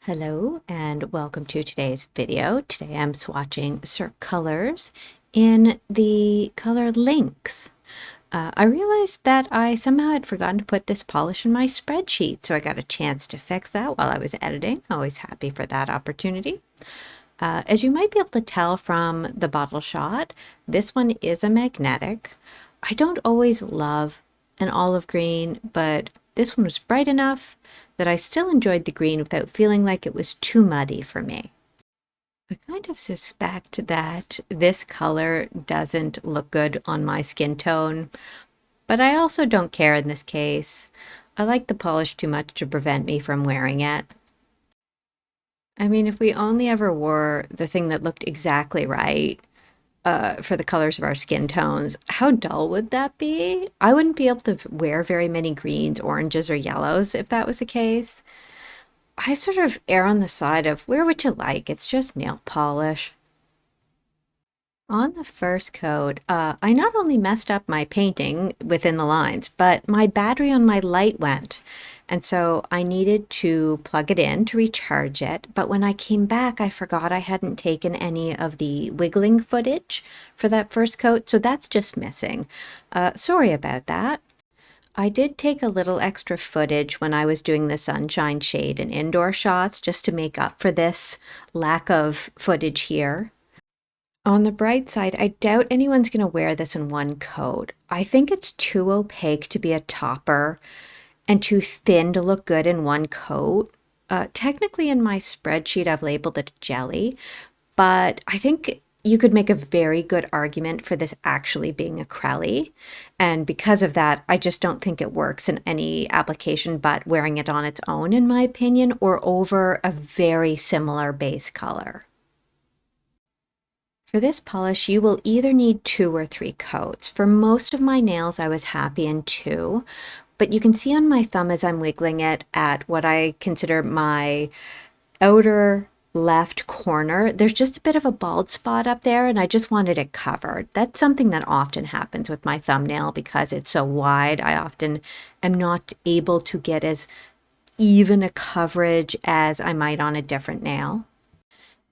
Hello and welcome to today's video. Today I'm swatching Cirque colors in the color Lynx. I realized that I somehow had forgotten to put this polish in my spreadsheet, so I got a chance to fix that while I was editing. Always happy for that opportunity. As you might be able to tell from the bottle shot, this one is a magnetic. I don't always love an olive green, but this one was bright enough that I still enjoyed the green without feeling like it was too muddy for me. I kind of suspect that this color doesn't look good on my skin tone, but I also don't care in this case. I like the polish too much to prevent me from wearing it. I mean, if we only ever wore the thing that looked exactly right for the colors of our skin tones, how dull would that be? I wouldn't be able to wear very many greens, oranges, or yellows if that was the case. I sort of err on the side of wear what you like. It's just nail polish. On the first coat, I not only messed up my painting within the lines, but my battery on my light went. And so I needed to plug it in to recharge it. But when I came back, I forgot I hadn't taken any of the wiggling footage for that first coat. So that's just missing. Sorry about that. I did take a little extra footage when I was doing the sunshine shade and indoor shots just to make up for this lack of footage here. On the bright side, I doubt anyone's going to wear this in one coat. I think it's too opaque to be a topper and too thin to look good in one coat. Technically, in my spreadsheet, I've labeled it jelly, but I think you could make a very good argument for this actually being a crelly. And because of that, I just don't think it works in any application but wearing it on its own, in my opinion, or over a very similar base color. For this polish, you will either need 2 or 3 coats. For most of my nails, I was happy in 2, but you can see on my thumb as I'm wiggling it at what I consider my outer left corner, there's just a bit of a bald spot up there, and I just wanted it covered. That's something that often happens with my thumbnail because it's so wide. I often am not able to get as even a coverage as I might on a different nail.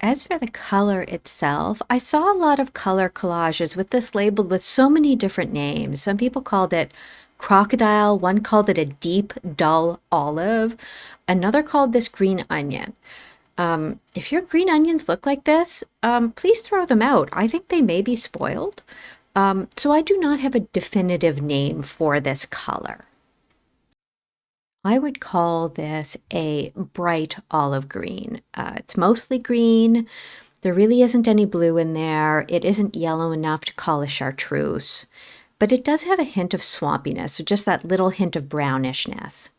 As for the color itself, I saw a lot of color collages with this labeled with so many different names. Some people called it crocodile, one called it a deep, dull olive, another called this green onion. If your green onions look like this, please throw them out. I think they may be spoiled. So I do not have a definitive name for this color. I would call this a bright olive green. It's mostly green. There really isn't any blue in there. It isn't yellow enough to call a chartreuse, but it does have a hint of swampiness, so just that little hint of brownishness.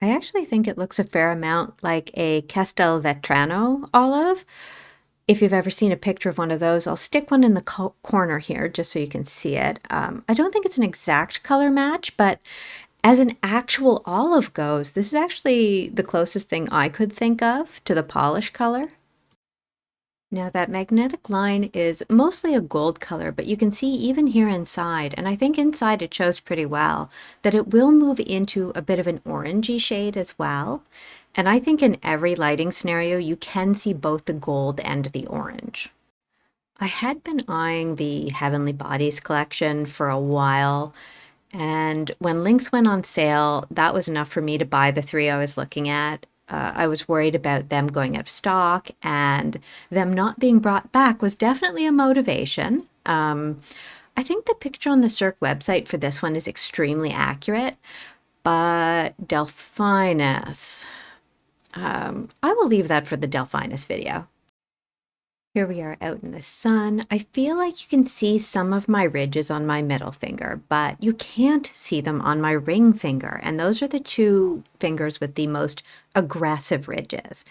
I actually think it looks a fair amount like a castelvetrano olive. If you've ever seen a picture of one of those, I'll stick one in the corner here just so you can see it. I don't think it's an exact color match, but as an actual olive goes, this is actually the closest thing I could think of to the polish color. Now that magnetic line is mostly a gold color, but you can see even here inside, and I think inside it shows pretty well, that it will move into a bit of an orangey shade as well. And I think in every lighting scenario, you can see both the gold and the orange. I had been eyeing the Heavenly Bodies collection for a while, and when Lynx went on sale, that was enough for me to buy the 3 I was looking at. I was worried about them going out of stock, and them not being brought back was definitely a motivation. I think the picture on the Cirque website for this one is extremely accurate, but Delphinus, I will leave that for the Delphinus video. Here we are out in the sun. I feel like you can see some of my ridges on my middle finger, but you can't see them on my ring finger. And those are the 2 fingers with the most aggressive ridges.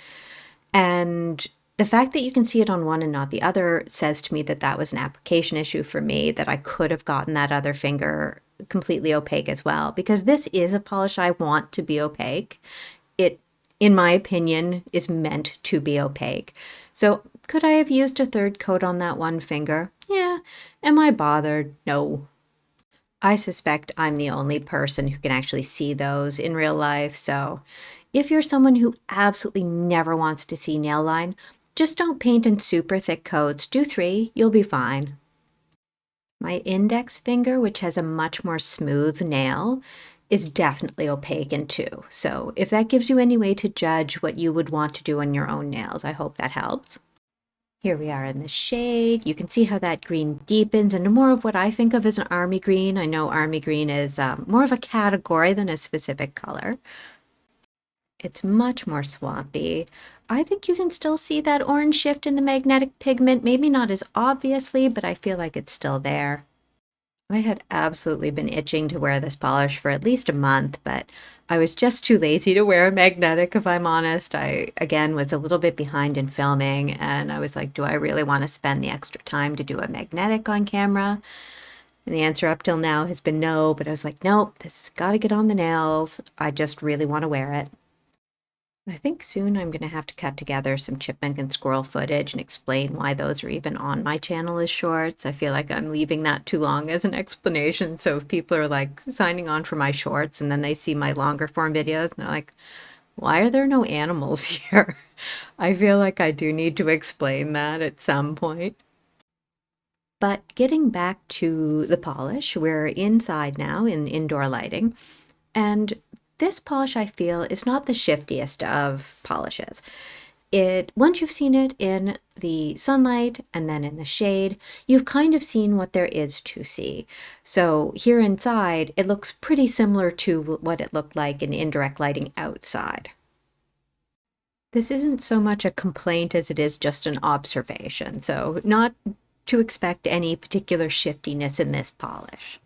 And the fact that you can see it on one and not the other says to me that that was an application issue for me, that I could have gotten that other finger completely opaque as well, because this is a polish I want to be opaque. It, in my opinion, is meant to be opaque. So could I have used a 3rd coat on that one finger? Yeah. Am I bothered? No. I suspect I'm the only person who can actually see those in real life, so if you're someone who absolutely never wants to see nail line, just don't paint in super thick coats. Do 3, you'll be fine. My index finger, which has a much more smooth nail, is definitely opaque in 2. So if that gives you any way to judge what you would want to do on your own nails, I hope that helps. Here we are in the shade. You can see how that green deepens into more of what I think of as an army green. I know army green is more of a category than a specific color. It's much more swampy. I think you can still see that orange shift in the magnetic pigment, maybe not as obviously, but I feel like it's still there. I had absolutely been itching to wear this polish for at least a month, but I was just too lazy to wear a magnetic, if I'm honest. I, again, was a little bit behind in filming, and I was like, do I really want to spend the extra time to do a magnetic on camera? And the answer up till now has been no, but I was like, nope, this has got to get on the nails. I just really want to wear it. I think soon I'm going to have to cut together some chipmunk and squirrel footage and explain why those are even on my channel as shorts. I feel like I'm leaving that too long as an explanation. So if people are like signing on for my shorts and then they see my longer form videos and they're like, why are there no animals here? I feel like I do need to explain that at some point. But getting back to the polish, we're inside now in indoor lighting. And this polish, I feel, is not the shiftiest of polishes. Once you've seen it in the sunlight and then in the shade, you've kind of seen what there is to see. So here inside, it looks pretty similar to what it looked like in indirect lighting outside. This isn't so much a complaint as it is just an observation, so not to expect any particular shiftiness in this polish.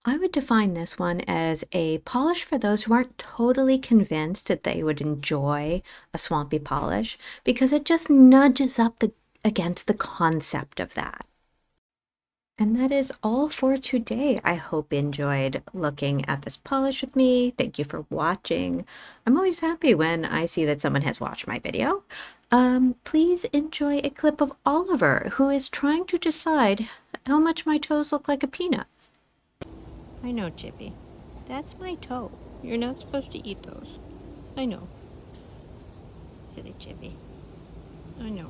I would define this one as a polish for those who aren't totally convinced that they would enjoy a swampy polish, because it just nudges up against the concept of that. And that is all for today. I hope you enjoyed looking at this polish with me. Thank you for watching. I'm always happy when I see that someone has watched my video. Please enjoy a clip of Oliver, who is trying to decide how much my toes look like a peanut. I know, Chippy. That's my toe. You're not supposed to eat those. I know. Silly Chippy. I know.